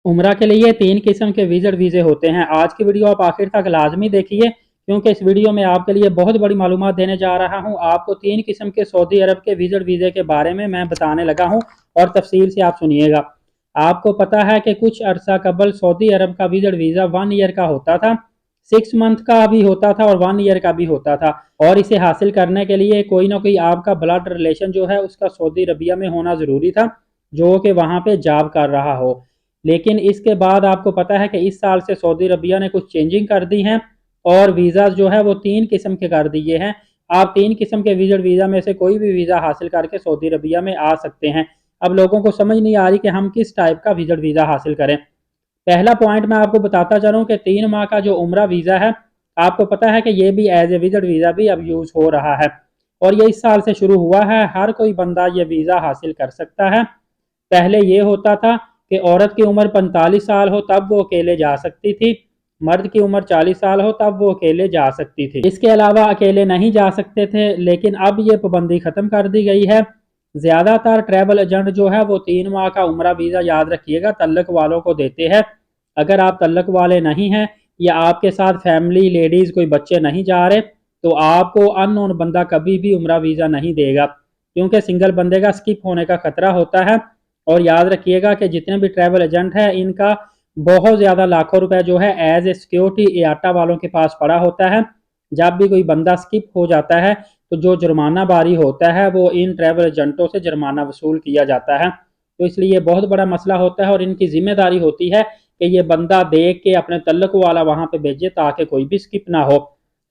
उम्रा के लिए 3 किस्म के विजिट वीज़े होते हैं। आज की वीडियो आप आखिर तक लाजमी देखिए, क्योंकि इस वीडियो में आपके लिए बहुत बड़ी मालूमात देने जा रहा हूं। आपको 3 किस्म के सऊदी अरब के विजिट वीज़े के बारे में मैं बताने लगा हूं और तफसील से आप सुनिएगा। आपको पता है कि कुछ अरसा कबल सऊदी अरब का विजिट वीज़ा 1 ईयर का होता था, 6 मंथ का भी होता था और 1 ईयर का भी होता था। और इसे हासिल करने के लिए कोई ना कोई आपका ब्लड रिलेशन जो है उसका सऊदी अरबिया में होना ज़रूरी था, जो कि वहाँ पे जॉब कर रहा हो। लेकिन इसके बाद आपको पता है कि इस साल से सऊदी अरबिया ने कुछ चेंजिंग कर दी हैं और वीज़ा जो है वो 3 किस्म के कर दिए हैं। आप 3 किस्म के विजिट वीज़ा में से कोई भी वीज़ा हासिल करके सऊदी अरबिया में आ सकते हैं। अब लोगों को समझ नहीं आ रही कि हम किस टाइप का विजिट वीज़ा हासिल करें। पहला पॉइंट मैं आपको बताता चलूँ कि 3 माह का जो उम्रा वीज़ा है, आपको पता है कि ये भी एज ए विजिट वीज़ा भी अब यूज़ हो रहा है और ये इस साल से शुरू हुआ है। हर कोई बंदा ये वीज़ा हासिल कर सकता है। पहले ये होता था कि औरत की उम्र 45 साल हो तब वो अकेले जा सकती थी, मर्द की उम्र 40 साल हो तब वो अकेले जा सकती थी। इसके अलावा अकेले नहीं जा सकते थे, लेकिन अब ये पाबंदी ख़त्म कर दी गई है। ज़्यादातर ट्रैवल एजेंट जो है वो 3 माह का उम्रा वीज़ा, याद रखिएगा, तल्लक वालों को देते हैं। अगर आप तल्लक वाले नहीं हैं या आपके साथ फैमिली लेडीज़ कोई बच्चे नहीं जा रहे, तो आपको अननोन बंदा कभी भी उम्रा वीज़ा नहीं देगा, क्योंकि सिंगल बंदे का स्किप होने का खतरा होता है। और याद रखिएगा कि जितने भी ट्रैवल एजेंट हैं इनका बहुत ज़्यादा लाखों रुपए जो है एज ए सिक्योरिटी एयाटा वालों के पास पड़ा होता है। जब भी कोई बंदा स्किप हो जाता है तो जो जुर्माना बारी होता है वो इन ट्रैवल एजेंटों से जुर्माना वसूल किया जाता है। तो इसलिए बहुत बड़ा मसला होता है और इनकी जिम्मेदारी होती है कि ये बंदा देख के अपने तल्लक वाला वहाँ पे भेजे ताकि कोई भी स्किप ना हो।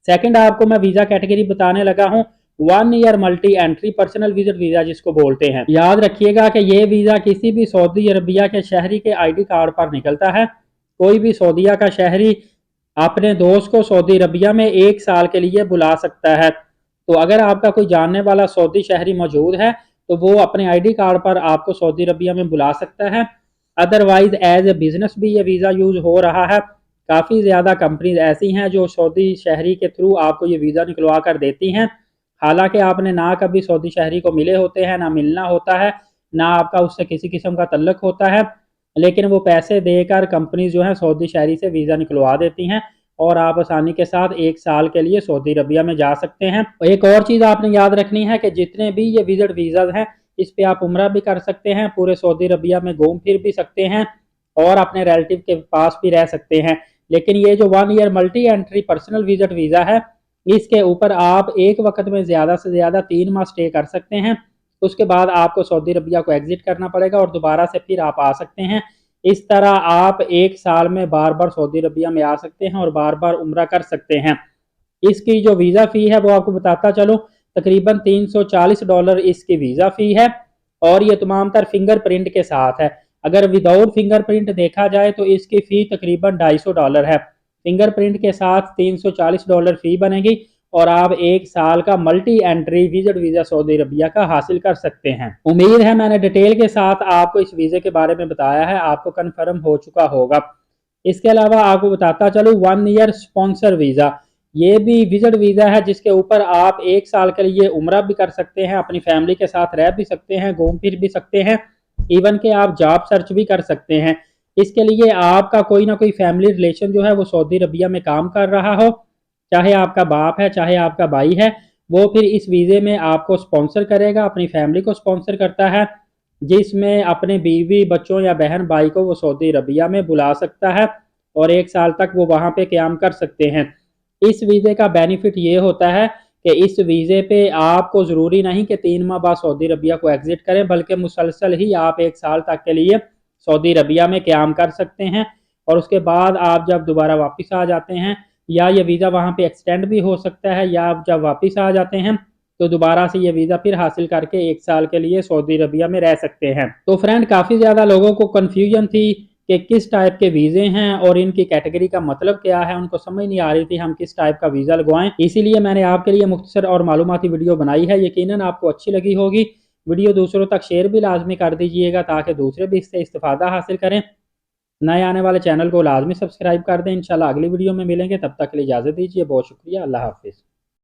सेकंड आपको मैं वीज़ा कैटेगरी बताने लगा हूँ, 1 year multi entry personal visit visa जिसको बोलते हैं। याद रखिएगा कि ये वीज़ा किसी भी सऊदी अरबिया के शहरी के आईडी कार्ड पर निकलता है। कोई भी सऊदीया का शहरी अपने दोस्त को सऊदी अरबिया में 1 साल के लिए बुला सकता है। तो अगर आपका कोई जानने वाला सऊदी शहरी मौजूद है तो वो अपने आईडी कार्ड पर आपको सऊदी अरबिया में बुला सकता है। अदरवाइज एज ए बिजनेस भी ये वीज़ा यूज़ हो रहा है। काफ़ी ज़्यादा कंपनीज ऐसी हैं जो सऊदी शहरी के थ्रू आपको ये वीज़ा निकलवा कर देती हैं। हालांकि आपने ना कभी सऊदी शहरी को मिले होते हैं, ना मिलना होता है, ना आपका उससे किसी किस्म का तल्लक होता है, लेकिन वो पैसे देकर कंपनी जो है सऊदी शहरी से वीज़ा निकलवा देती हैं और आप आसानी के साथ 1 साल के लिए सऊदी अरबिया में जा सकते हैं। एक और चीज़ आपने याद रखनी है कि जितने भी ये विजिट वीज़ा हैं इस पे आप उम्रा भी कर सकते हैं, पूरे सऊदी अरबिया में घूम फिर भी सकते हैं और अपने रिलेटिव के पास भी रह सकते हैं। लेकिन ये जो 1 year multi entry personal visit visa है, इसके ऊपर आप एक वक्त में ज़्यादा से ज़्यादा 3 माह स्टे कर सकते हैं। उसके बाद आपको सऊदी अरबिया को एग्जिट करना पड़ेगा और दोबारा से फिर आप आ सकते हैं। इस तरह आप 1 साल में बार बार सऊदी अरबिया में आ सकते हैं और बार बार उम्रा कर सकते हैं। इसकी जो वीज़ा फ़ी है वो आपको बताता चलूँ, तकरीबन $340 इसकी वीज़ा फ़ी है और ये तमाम तर फिंगरप्रिंट के साथ है। अगर विदाउट फिंगरप्रिंट देखा जाए तो इसकी फ़ी तकरीबन $250 है। फिंगरप्रिंट के साथ $340 फ़ी बनेगी और आप 1 साल का multi entry visit visa Saudi Arabia का हासिल कर सकते हैं। उम्मीद है मैंने डिटेल के साथ आपको इस वीज़े के बारे में बताया है, आपको कन्फर्म हो चुका होगा। इसके अलावा आपको बताता चलूँ 1 ईयर स्पॉन्सर वीज़ा, ये भी विजिट वीज़ा है जिसके ऊपर आप 1 साल के लिए उम्रा भी कर सकते हैं, अपनी फैमिली के साथ रह भी सकते हैं, घूम फिर भी सकते हैं, इवन के आप जॉब सर्च भी कर सकते हैं। इसके लिए आपका कोई ना कोई फैमिली रिलेशन जो है वो सऊदी अरबिया में काम कर रहा हो, चाहे आपका बाप है चाहे आपका भाई है, वो फिर इस वीज़े में आपको स्पॉन्सर करेगा, अपनी फैमिली को स्पॉन्सर करता है, जिसमें अपने बीवी बच्चों या बहन भाई को वो सऊदी अरबिया में बुला सकता है और 1 साल तक वो वहाँ पे क़याम कर सकते हैं। इस वीज़े का बेनिफिट ये होता है कि इस वीज़े पे आपको ज़रूरी नहीं कि 3 माह बाद सऊदी अरबिया को एग्जिट करें, बल्कि मुसलसल ही आप 1 साल तक के लिए सऊदी अरबिया में क़याम कर सकते हैं और उसके बाद आप जब दोबारा वापस आ जाते हैं, या ये वीज़ा वहाँ पे एक्सटेंड भी हो सकता है, या आप जब वापस आ जाते हैं तो दोबारा से ये वीज़ा फिर हासिल करके 1 साल के लिए सऊदी अरबिया में रह सकते हैं। तो फ्रेंड, काफ़ी ज़्यादा लोगों को कन्फ्यूजन थी कि किस टाइप के वीज़े हैं और इनकी कैटेगरी का मतलब क्या है, उनको समझ नहीं आ रही थी हम किस टाइप का वीज़ा लगवाएं। इसीलिए मैंने आपके लिए मुख्तसर और मालूमाती वीडियो बनाई है। यकीनन आपको अच्छी लगी होगी। वीडियो दूसरों तक शेयर भी लाजमी कर दीजिएगा ताकि दूसरे भी इससे इस्तेफादा हासिल करें। नए आने वाले चैनल को लाजमी सब्सक्राइब कर दें। इंशाल्लाह अगली वीडियो में मिलेंगे, तब तक के लिए इजाज़त दीजिए। बहुत शुक्रिया। अल्लाह हाफिज़।